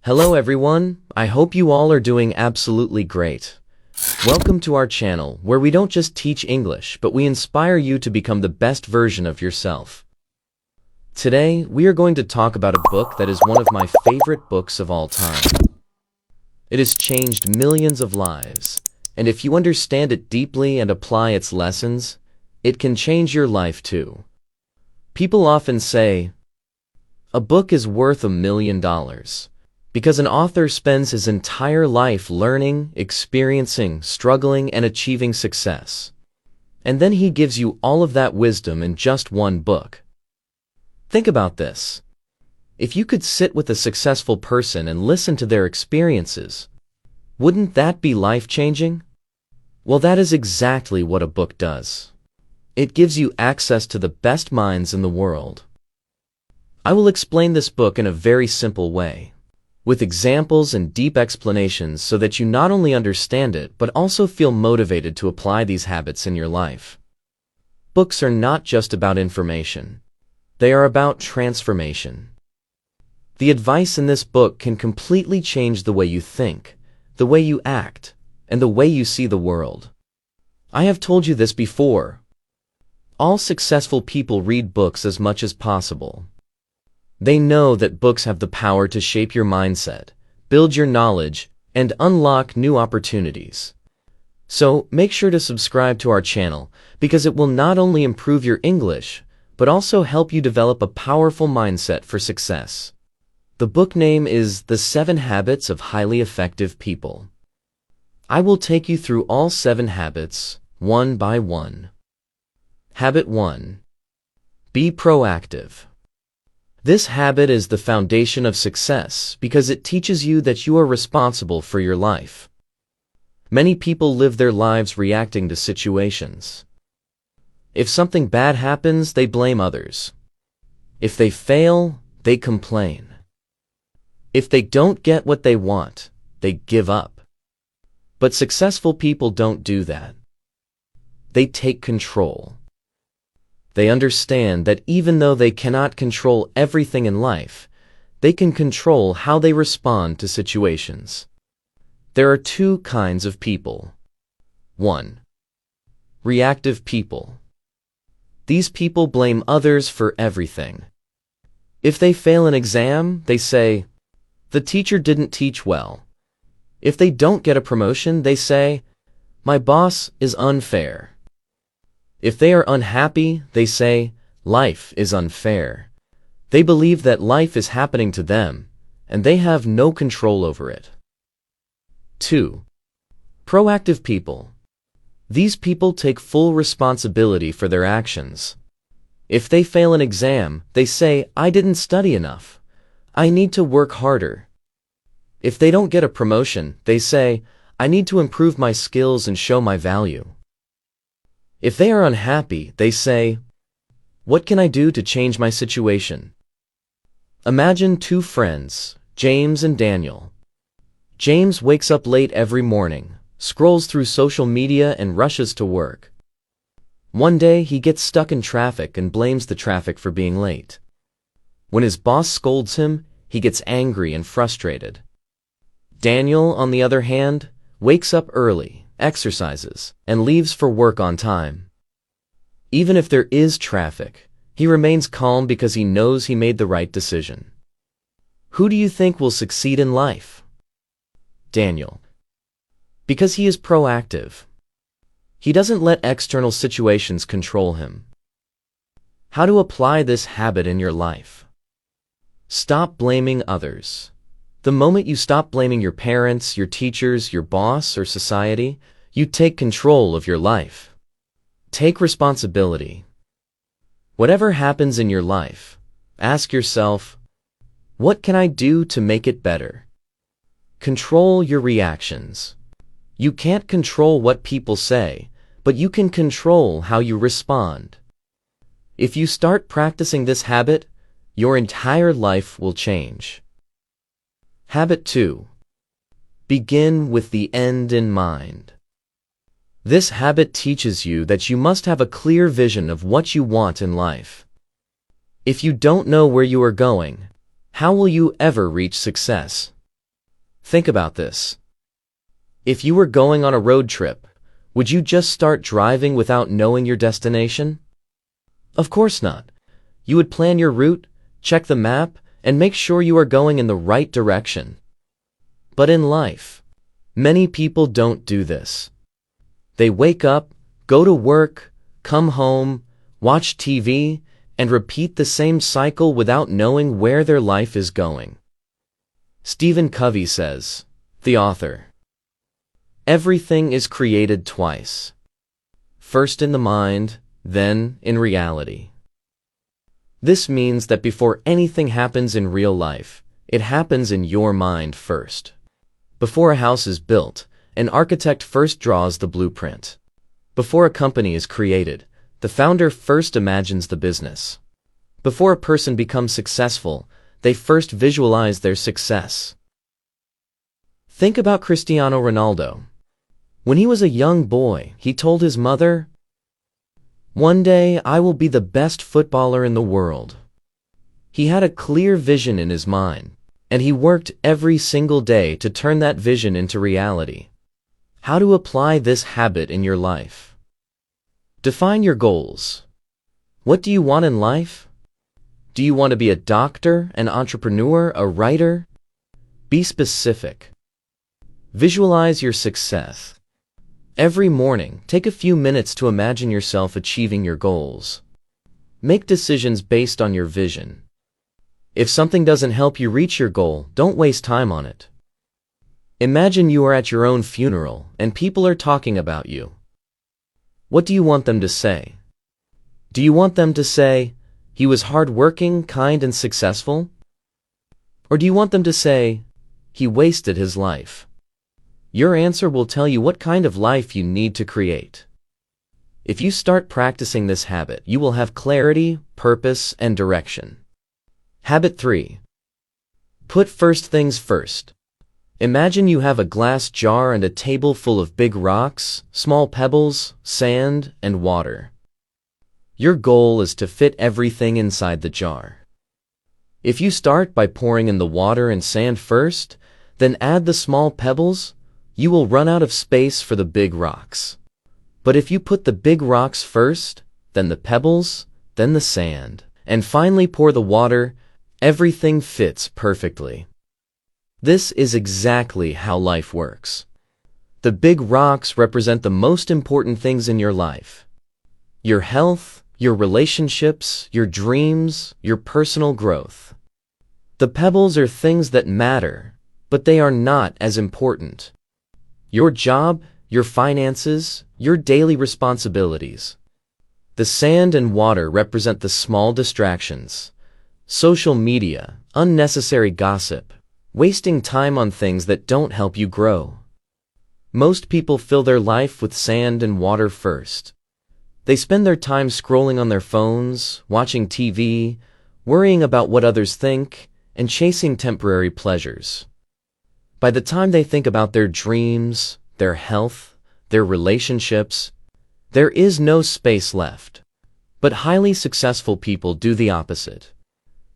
Hello everyone, I hope you all are doing absolutely great. Welcome to our channel, where we don't just teach English, but we inspire you to become the best version of yourself. Today, we are going to talk about a book that is one of my favorite books of all time. It has changed millions of lives, and if you understand it deeply and apply its lessons, it can change your life too. People often say, a book is worth $1 million. Because an author spends his entire life learning, experiencing, struggling, and achieving success. And then he gives you all of that wisdom in just one book. Think about this. If you could sit with a successful person and listen to their experiences, wouldn't that be life-changing? Well, that is exactly what a book does. It gives you access to the best minds in the world. I will explain this book in a very simple way, with examples and deep explanations so that you not only understand it but also feel motivated to apply these habits in your life. Books are not just about information. They are about transformation. The advice in this book can completely change the way you think, the way you act, and the way you see the world. I have told you this before. All successful people read books as much as possible. They know that books have the power to shape your mindset, build your knowledge, and unlock new opportunities. So, make sure to subscribe to our channel because it will not only improve your English, but also help you develop a powerful mindset for success. The book name is The 7 Habits of Highly Effective People. I will take you through all 7 habits, one by one. Habit 1. Be proactive. This habit is the foundation of success because it teaches you that you are responsible for your life. Many people live their lives reacting to situations. If something bad happens, they blame others. If they fail, they complain. If they don't get what they want, they give up. But successful people don't do that. They take control. They understand that even though they cannot control everything in life, they can control how they respond to situations. There are 2 kinds of people. 1. Reactive people. These people blame others for everything. If they fail an exam, they say, "The teacher didn't teach well." If they don't get a promotion, they say, "My boss is unfair." If they are unhappy, they say, "Life is unfair." They believe that life is happening to them, and they have no control over it. 2. Proactive people. These people take full responsibility for their actions. If they fail an exam, they say, "I didn't study enough. I need to work harder." If they don't get a promotion, they say, "I need to improve my skills and show my value." If they are unhappy, they say, "What can I do to change my situation?" Imagine 2 friends, James and Daniel. James wakes up late every morning, scrolls through social media and rushes to work. One day, he gets stuck in traffic and blames the traffic for being late. When his boss scolds him, he gets angry and frustrated. Daniel, on the other hand, wakes up early, exercises, and leaves for work on time. Even if there is traffic, he remains calm because he knows he made the right decision. Who do you think will succeed in life? Daniel. Because he is proactive. He doesn't let external situations control him. How to apply this habit in your life? Stop blaming others. The moment you stop blaming your parents, your teachers, your boss, or society, you take control of your life. Take responsibility. Whatever happens in your life, ask yourself, what can I do to make it better? Control your reactions. You can't control what people say, but you can control how you respond. If you start practicing this habit, your entire life will change. Habit 2. Begin with the end in mind. This habit teaches you that you must have a clear vision of what you want in life. If you don't know where you are going, how will you ever reach success? Think about this. If you were going on a road trip, would you just start driving without knowing your destination? Of course not. You would plan your route, check the map, and make sure you are going in the right direction. But in life, many people don't do this. They wake up, go to work, come home, watch TV, and repeat the same cycle without knowing where their life is going. Stephen Covey says, the author, everything is created twice. First in the mind, then in reality. This means that before anything happens in real life, it happens in your mind first. Before a house is built, an architect first draws the blueprint. Before a company is created, the founder first imagines the business. Before a person becomes successful, they first visualize their success. Think about Cristiano Ronaldo. When he was a young boy, he told his mother, "One day I will be the best footballer in the world." He had a clear vision in his mind, and he worked every single day to turn that vision into reality. How to apply this habit in your life? Define your goals. What do you want in life? Do you want to be a doctor, an entrepreneur, a writer? Be specific. Visualize your success. Every morning, take a few minutes to imagine yourself achieving your goals. Make decisions based on your vision. If something doesn't help you reach your goal, don't waste time on it. Imagine you are at your own funeral and people are talking about you. What do you want them to say? Do you want them to say, "He was hardworking, kind, and successful"? Or do you want them to say, "He wasted his life"? Your answer will tell you what kind of life you need to create. If you start practicing this habit, you will have clarity, purpose, and direction. Habit 3. Put first things first. Imagine you have a glass jar and a table full of big rocks, small pebbles, sand, and water. Your goal is to fit everything inside the jar. If you start by pouring in the water and sand first, then add the small pebbles, you will run out of space for the big rocks. But if you put the big rocks first, then the pebbles, then the sand, and finally pour the water, everything fits perfectly. This is exactly how life works. The big rocks represent the most important things in your life. Your health, your relationships, your dreams, your personal growth. The pebbles are things that matter, but they are not as important. Your job, your finances, your daily responsibilities. The sand and water represent the small distractions. Social media, unnecessary gossip, wasting time on things that don't help you grow. Most people fill their life with sand and water first. They spend their time scrolling on their phones, watching TV, worrying about what others think, and chasing temporary pleasures. By the time they think about their dreams, their health, their relationships, there is no space left. But highly successful people do the opposite.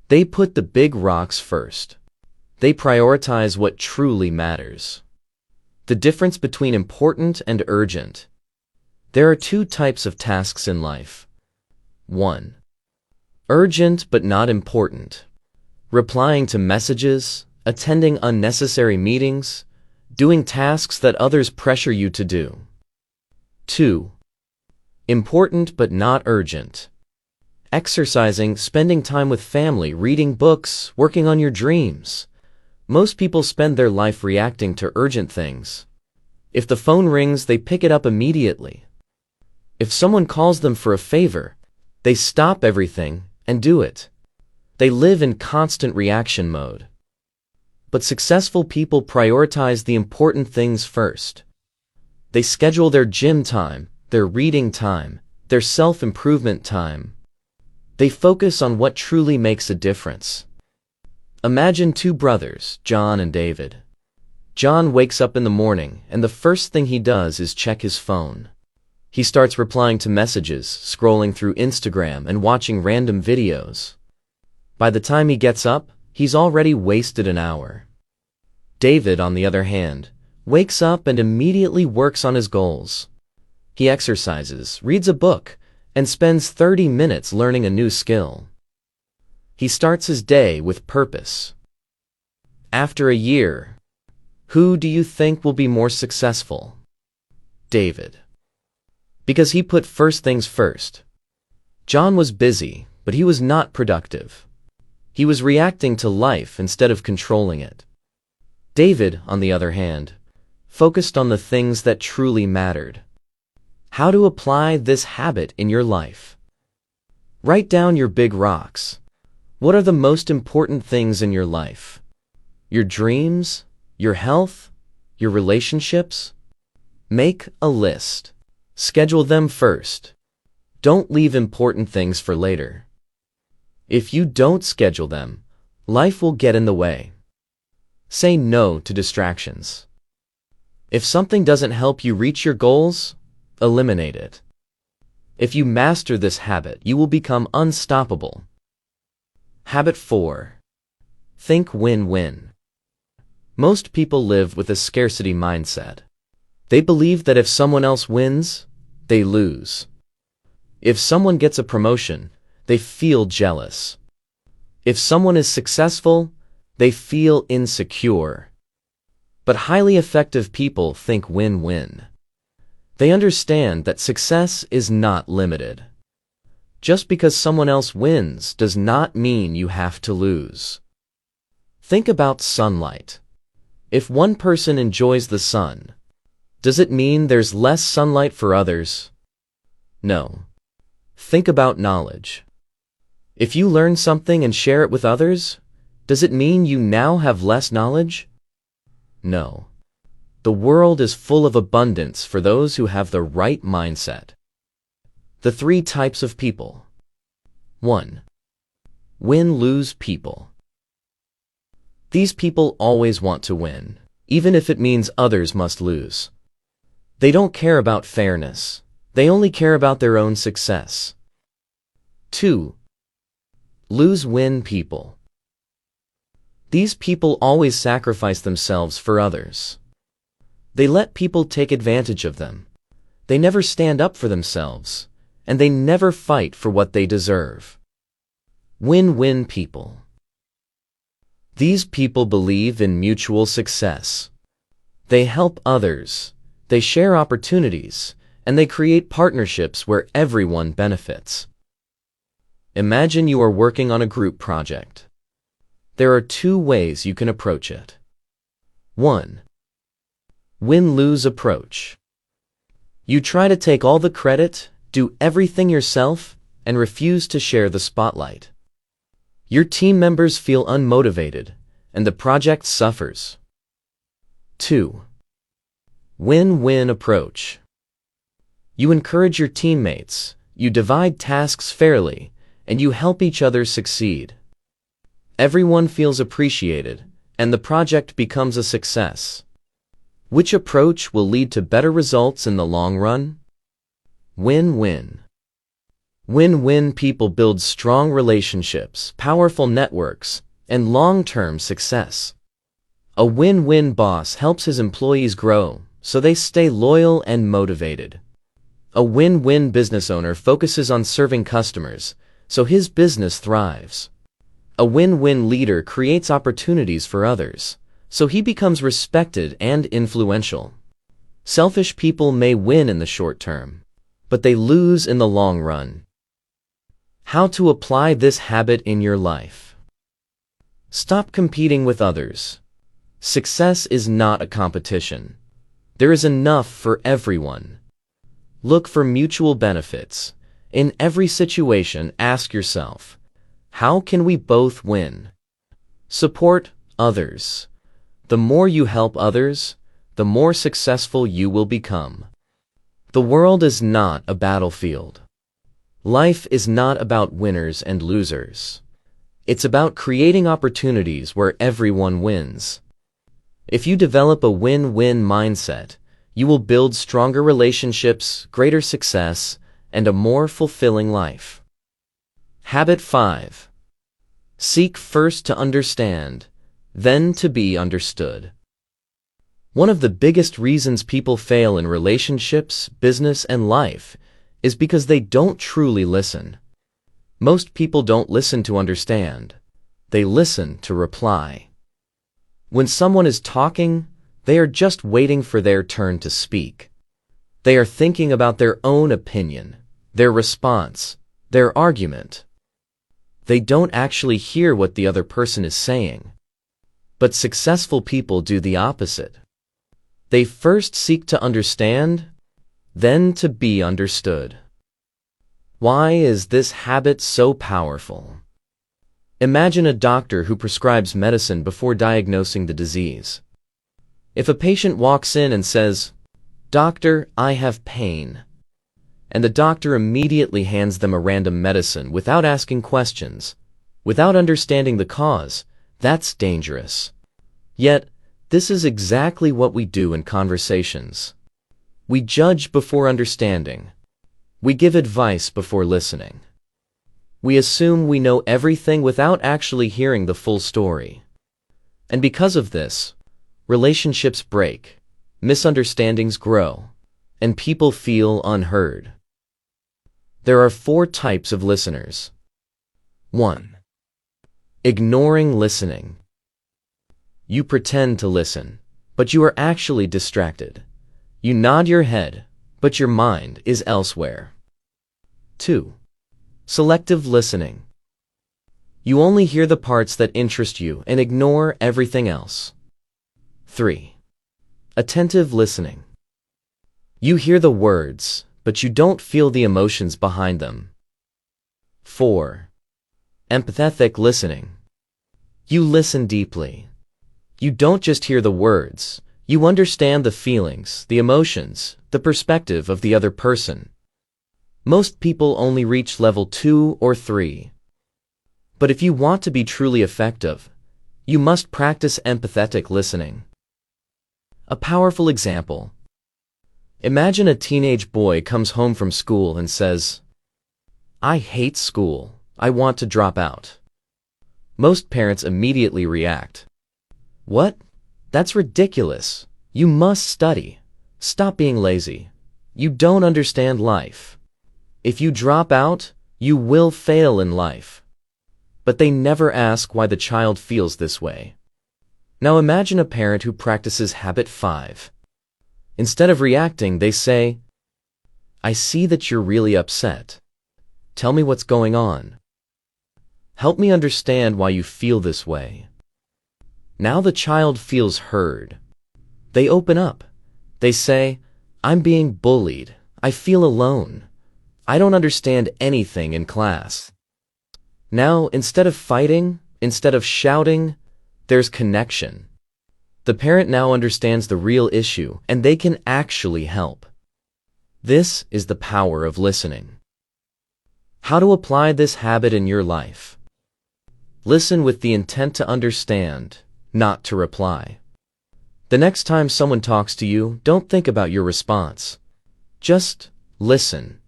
They put the big rocks first. They prioritize what truly matters. The difference between important and urgent. There are two types of tasks in life. 1. Urgent but not important. Replying to messages, attending unnecessary meetings, doing tasks that others pressure you to do. 2. Important but not urgent. Exercising, spending time with family, reading books, working on your dreams. Most people spend their life reacting to urgent things. If the phone rings, they pick it up immediately. If someone calls them for a favor, they stop everything and do it. They live in constant reaction mode. But successful people prioritize the important things first. They schedule their gym time, their reading time, their self-improvement time. They focus on what truly makes a difference. Imagine two brothers, John and David. John wakes up in the morning, and the first thing he does is check his phone. He starts replying to messages, scrolling through Instagram, and watching random videos. By the time he gets up, he's already wasted an hour. David, on the other hand, wakes up and immediately works on his goals. He exercises, reads a book, and spends 30 minutes learning a new skill. He starts his day with purpose. After a year, who do you think will be more successful? David. Because he put first things first. John was busy, but he was not productive. He was reacting to life instead of controlling it. David, on the other hand, focused on the things that truly mattered. How to apply this habit in your life? Write down your big rocks. What are the most important things in your life? Your dreams? Your health? Your relationships? Make a list. Schedule them first. Don't leave important things for later. If you don't schedule them, life will get in the way. Say no to distractions. If something doesn't help you reach your goals, eliminate it. If you master this habit, you will become unstoppable. Habit 4. Think win-win. Most people live with a scarcity mindset. They believe that if someone else wins, they lose. If someone gets a promotion, they feel jealous. If someone is successful, they feel insecure. But highly effective people think win-win. They understand that success is not limited. Just because someone else wins does not mean you have to lose. Think about sunlight. If one person enjoys the sun, does it mean there's less sunlight for others? No. Think about knowledge. If you learn something and share it with others, does it mean you now have less knowledge? No. The world is full of abundance for those who have the right mindset. The 3 types of people. 1. Win-lose people. These people always want to win, even if it means others must lose. They don't care about fairness. They only care about their own success. 2. Lose-win people. These people always sacrifice themselves for others. They let people take advantage of them. They never stand up for themselves, and they never fight for what they deserve. Win-win people. These people believe in mutual success. They help others, they share opportunities, and they create partnerships where everyone benefits. Imagine you are working on a group project. There are 2 ways you can approach it. 1. Win-lose approach. You try to take all the credit, do everything yourself, and refuse to share the spotlight. Your team members feel unmotivated, and the project suffers. 2. Win-win approach. You encourage your teammates, you divide tasks fairly, and you help each other succeed. Everyone feels appreciated, and the project becomes a success. Which approach will lead to better results in the long run? Win-win. Win-win people build strong relationships, powerful networks, and long-term success. A win-win boss helps his employees grow, so they stay loyal and motivated. A win-win business owner focuses on serving customers, so his business thrives. A win-win leader creates opportunities for others, so he becomes respected and influential. Selfish people may win in the short term, but they lose in the long run. How to apply this habit in your life? Stop competing with others. Success is not a competition. There is enough for everyone. Look for mutual benefits. In every situation, ask yourself, how can we both win? Support others. The more you help others, the more successful you will become. The world is not a battlefield. Life is not about winners and losers. It's about creating opportunities where everyone wins. If you develop a win-win mindset, you will build stronger relationships, greater success, and a more fulfilling life. Habit 5. Seek first to understand, then to be understood. One of the biggest reasons people fail in relationships, business, and life is because they don't truly listen. Most people don't listen to understand. They listen to reply. When someone is talking, they are just waiting for their turn to speak. They are thinking about their own opinion, their response, their argument. They don't actually hear what the other person is saying. But successful people do the opposite. They first seek to understand, then to be understood. Why is this habit so powerful? Imagine a doctor who prescribes medicine before diagnosing the disease. If a patient walks in and says, "Doctor, I have pain," and the doctor immediately hands them a random medicine without asking questions, without understanding the cause, that's dangerous. Yet, this is exactly what we do in conversations. We judge before understanding. We give advice before listening. We assume we know everything without actually hearing the full story. And because of this, relationships break, misunderstandings grow, and people feel unheard. There are 4 types of listeners. 1. Ignoring listening. You pretend to listen, but you are actually distracted. You nod your head, but your mind is elsewhere. 2. Selective listening. You only hear the parts that interest you and ignore everything else. 3. Attentive listening. You hear the words, but you don't feel the emotions behind them. 4. Empathetic listening. You listen deeply. You don't just hear the words, you understand the feelings, the emotions, the perspective of the other person. Most people only reach level 2 or 3. But if you want to be truly effective, you must practice empathetic listening. A powerful example. Imagine a teenage boy comes home from school and says, "I hate school. I want to drop out." Most parents immediately react. "What? That's ridiculous. You must study. Stop being lazy. You don't understand life. If you drop out, you will fail in life." But they never ask why the child feels this way. Now imagine a parent who practices habit 5. Instead of reacting, they say, "I see that you're really upset. Tell me what's going on. Help me understand why you feel this way." Now the child feels heard. They open up. They say, "I'm being bullied. I feel alone. I don't understand anything in class." Now, instead of fighting, instead of shouting, there's connection. The parent now understands the real issue, and they can actually help. This is the power of listening. How to apply this habit in your life? Listen with the intent to understand, not to reply. The next time someone talks to you, don't think about your response. Just listen.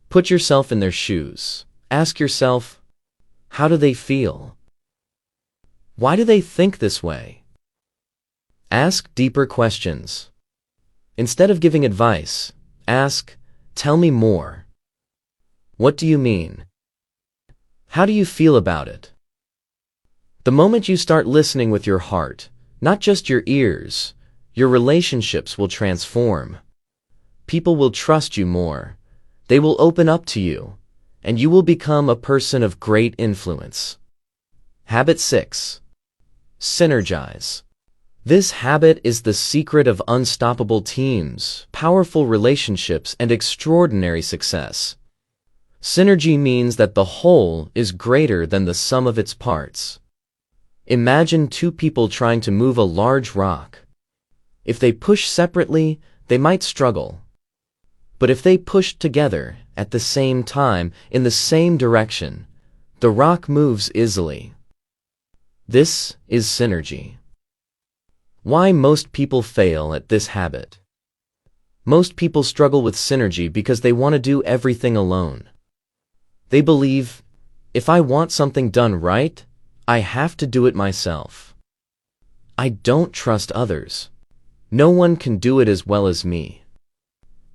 Put yourself in their shoes. Ask yourself, how do they feel? Why do they think this way? Ask deeper questions. Instead of giving advice, ask, "Tell me more. What do you mean? How do you feel about it?" The moment you start listening with your heart, not just your ears, your relationships will transform. People will trust you more. They will open up to you, and you will become a person of great influence. Habit 6. Synergize. This habit is the secret of unstoppable teams, powerful relationships, and extraordinary success. Synergy means that the whole is greater than the sum of its parts. Imagine 2 people trying to move a large rock. If they push separately, they might struggle. But if they push together, at the same time, in the same direction, the rock moves easily. This is synergy. Why most people fail at this habit? Most people struggle with synergy because they want to do everything alone. They believe, if I want something done right, I have to do it myself. I don't trust others. No one can do it as well as me.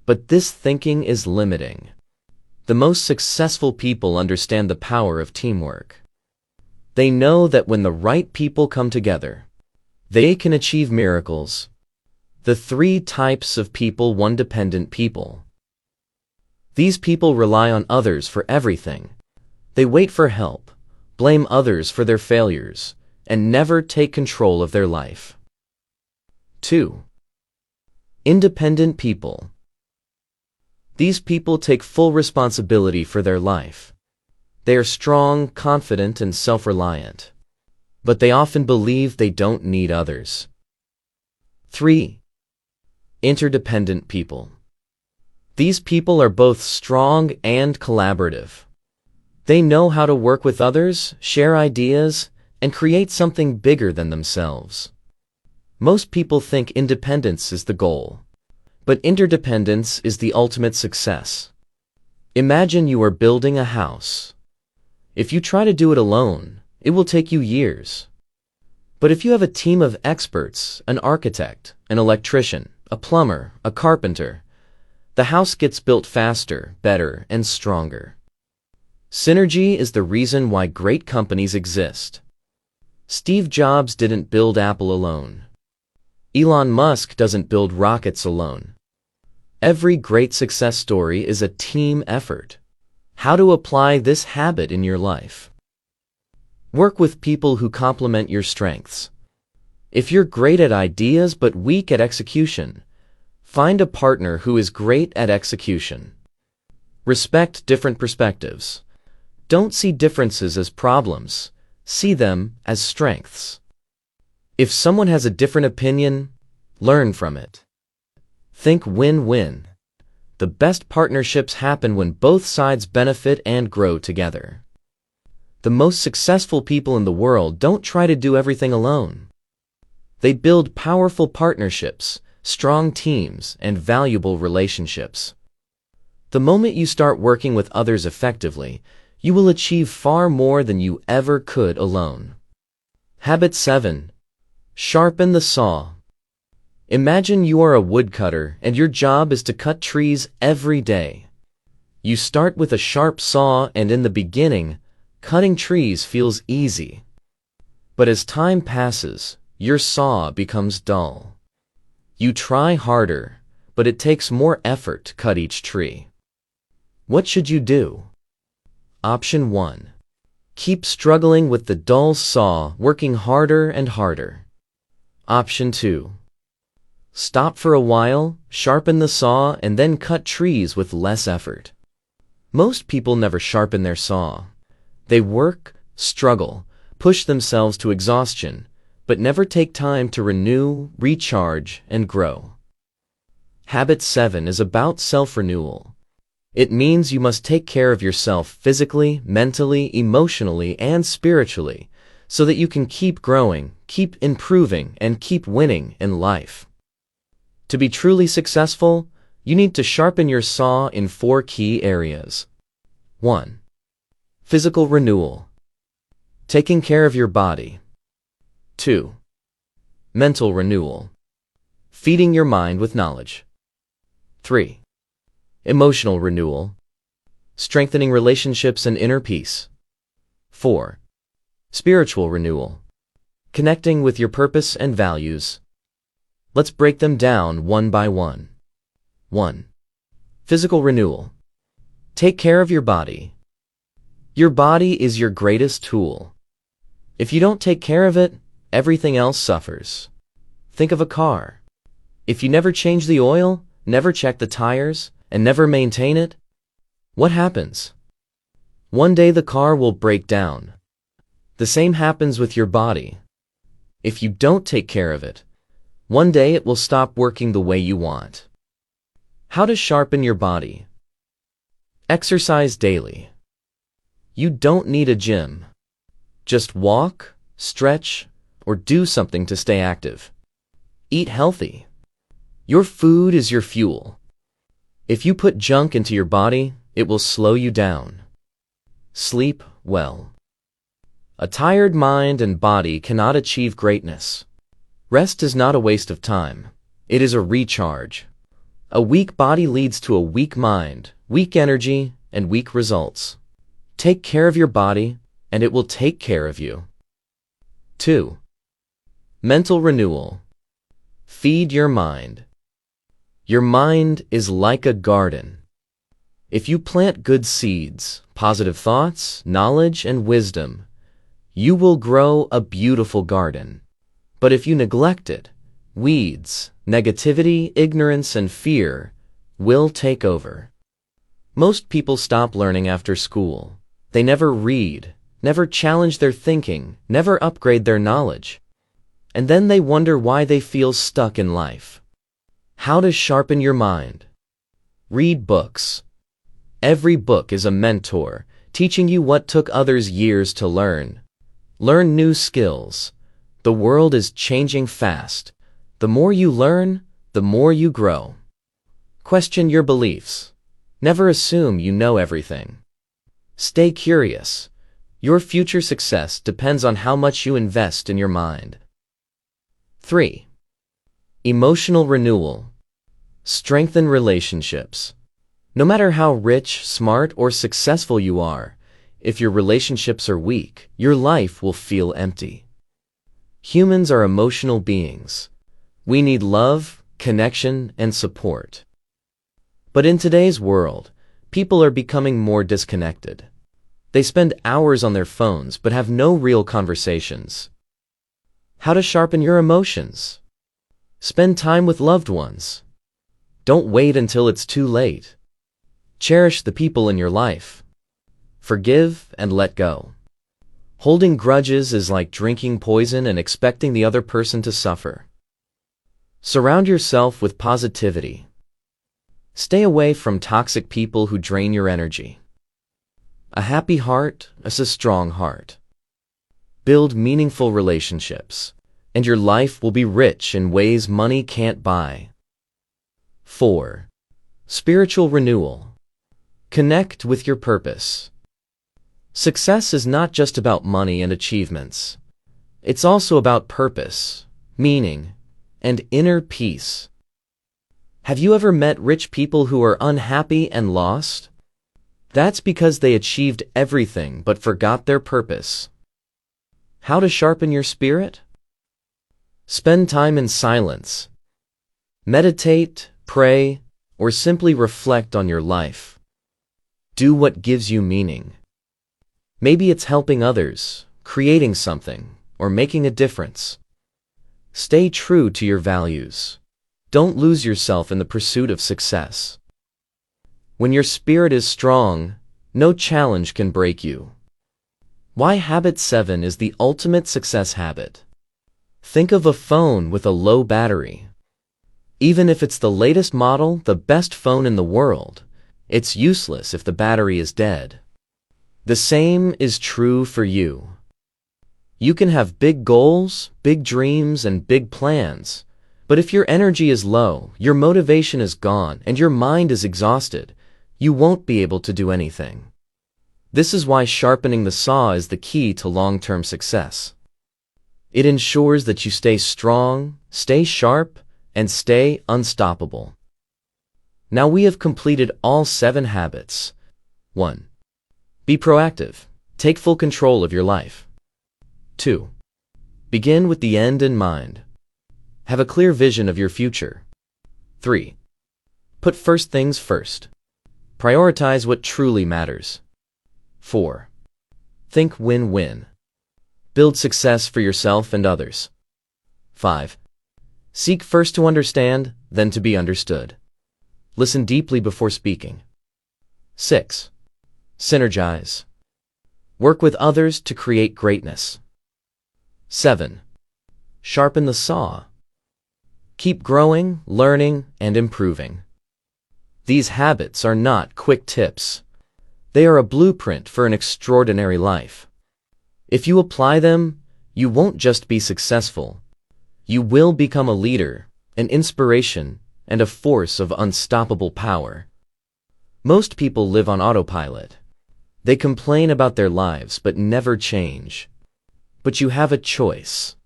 But this thinking is limiting. The most successful people understand the power of teamwork. They know that when the right people come together, they can achieve miracles. The three types of people: 1. Dependent people. These people rely on others for everything. They wait for help, blame others for their failures, and never take control of their life. 2. Independent people. These people take full responsibility for their life. They are strong, confident, and self-reliant. But they often believe they don't need others. 3. Interdependent people. These people are both strong and collaborative. They know how to work with others, share ideas, and create something bigger than themselves. Most people think independence is the goal, but interdependence is the ultimate success. Imagine you are building a house. If you try to do it alone, it will take you years. But if you have a team of experts, an architect, an electrician, a plumber, a carpenter, the house gets built faster, better, and stronger. Synergy is the reason why great companies exist. Steve Jobs didn't build Apple alone. Elon Musk doesn't build rockets alone. Every great success story is a team effort. How to apply this habit in your life? Work with people who complement your strengths. If you're great at ideas but weak at execution, find a partner who is great at execution. Respect different perspectives. Don't see differences as problems. See them as strengths. If someone has a different opinion, learn from it. Think win-win. The best partnerships happen when both sides benefit and grow together. The most successful people in the world don't try to do everything alone. They build powerful partnerships, strong teams, and valuable relationships. The moment you start working with others effectively, you will achieve far more than you ever could alone. Habit 7. Sharpen the saw. Imagine you are a woodcutter and your job is to cut trees every day. You start with a sharp saw, and in the beginning, cutting trees feels easy. But as time passes, your saw becomes dull. You try harder, but it takes more effort to cut each tree. What should you do? Option 1. Keep struggling with the dull saw, working harder and harder. Option 2. Stop for a while, sharpen the saw, and then cut trees with less effort. Most people never sharpen their saw. They work, struggle, push themselves to exhaustion, but never take time to renew, recharge, and grow. Habit 7 is about self-renewal. It means you must take care of yourself physically, mentally, emotionally, and spiritually, so that you can keep growing, keep improving, and keep winning in life. To be truly successful, you need to sharpen your saw in 4 key areas. 1. Physical renewal. Taking care of your body. 2. Mental renewal. Feeding your mind with knowledge. 3. Emotional renewal. Strengthening relationships and inner peace. 4. Spiritual renewal. Connecting with your purpose and values. Let's break them down one by one. 1. Physical renewal. Take care of your body. Your body is your greatest tool. If you don't take care of it, everything else suffers. Think of a car. If you never change the oil, never check the tires, and never maintain it, what happens? One day the car will break down. The same happens with your body. If you don't take care of it, one day it will stop working the way you want. How to sharpen your body? Exercise daily. You don't need a gym. Just walk, stretch, or do something to stay active. Eat healthy. Your food is your fuel. If you put junk into your body, it will slow you down. Sleep well. A tired mind and body cannot achieve greatness. Rest is not a waste of time. It is a recharge. A weak body leads to a weak mind, weak energy, and weak results. Take care of your body, and it will take care of you. 2. Mental renewal. Feed your mind. Your mind is like a garden. If you plant good seeds, positive thoughts, knowledge, and wisdom, you will grow a beautiful garden. But if you neglect it, weeds, negativity, ignorance, and fear will take over. Most people stop learning after school. They never read, never challenge their thinking, never upgrade their knowledge. And then they wonder why they feel stuck in life. How to sharpen your mind. Read books. Every book is a mentor, teaching you what took others years to learn. Learn new skills. The world is changing fast. The more you learn, the more you grow. Question your beliefs. Never assume you know everything. Stay curious. Your future success depends on how much you invest in your mind. 3. Emotional renewal. Strengthen relationships. No matter how rich, smart, or successful you are, if your relationships are weak, your life will feel empty. Humans are emotional beings. We need love, connection, and support. But in today's world, people are becoming more disconnected. They spend hours on their phones but have no real conversations. How to sharpen your emotions. Spend time with loved ones. Don't wait until it's too late. Cherish the people in your life. Forgive and let go. Holding grudges is like drinking poison and expecting the other person to suffer. Surround yourself with positivity. Stay away from toxic people who drain your energy. A happy heart is a strong heart. Build meaningful relationships, and your life will be rich in ways money can't buy. 4. Spiritual renewal. Connect with your purpose. Success is not just about money and achievements. It's also about purpose, meaning, and inner peace. Have you ever met rich people who are unhappy and lost? That's because they achieved everything but forgot their purpose. How to sharpen your spirit? Spend time in silence. Meditate, pray, or simply reflect on your life. Do what gives you meaning. Maybe it's helping others, creating something, or making a difference. Stay true to your values. Don't lose yourself in the pursuit of success. When your spirit is strong, no challenge can break you. Why habit 7 is the ultimate success habit. Think of a phone with a low battery. Even if it's the latest model, the best phone in the world, it's useless if the battery is dead. The same is true for you. You can have big goals, big dreams, and big plans, but if your energy is low, your motivation is gone, and your mind is exhausted, you won't be able to do anything. This is why sharpening the saw is the key to long-term success. It ensures that you stay strong, stay sharp, and stay unstoppable. Now we have completed all 7 habits. 1. Be proactive. Take full control of your life. 2. Begin with the end in mind. Have a clear vision of your future. 3. Put first things first. Prioritize what truly matters. 4. Think win-win. Build success for yourself and others. 5. Seek first to understand, then to be understood. Listen deeply before speaking. 6. Synergize. Work with others to create greatness. 7. Sharpen the saw. Keep growing, learning, and improving. These habits are not quick tips. They are a blueprint for an extraordinary life. If you apply them, you won't just be successful. You will become a leader, an inspiration, and a force of unstoppable power. Most people live on autopilot. They complain about their lives but never change. But you have a choice.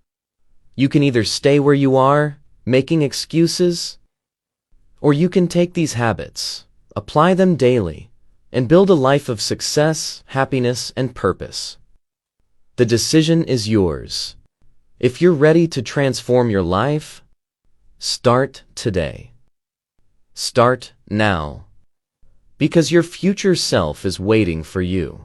You can either stay where you are, making excuses? Or you can take these habits, apply them daily, and build a life of success, happiness, and purpose. The decision is yours. If you're ready to transform your life, start today. Start now. Because your future self is waiting for you.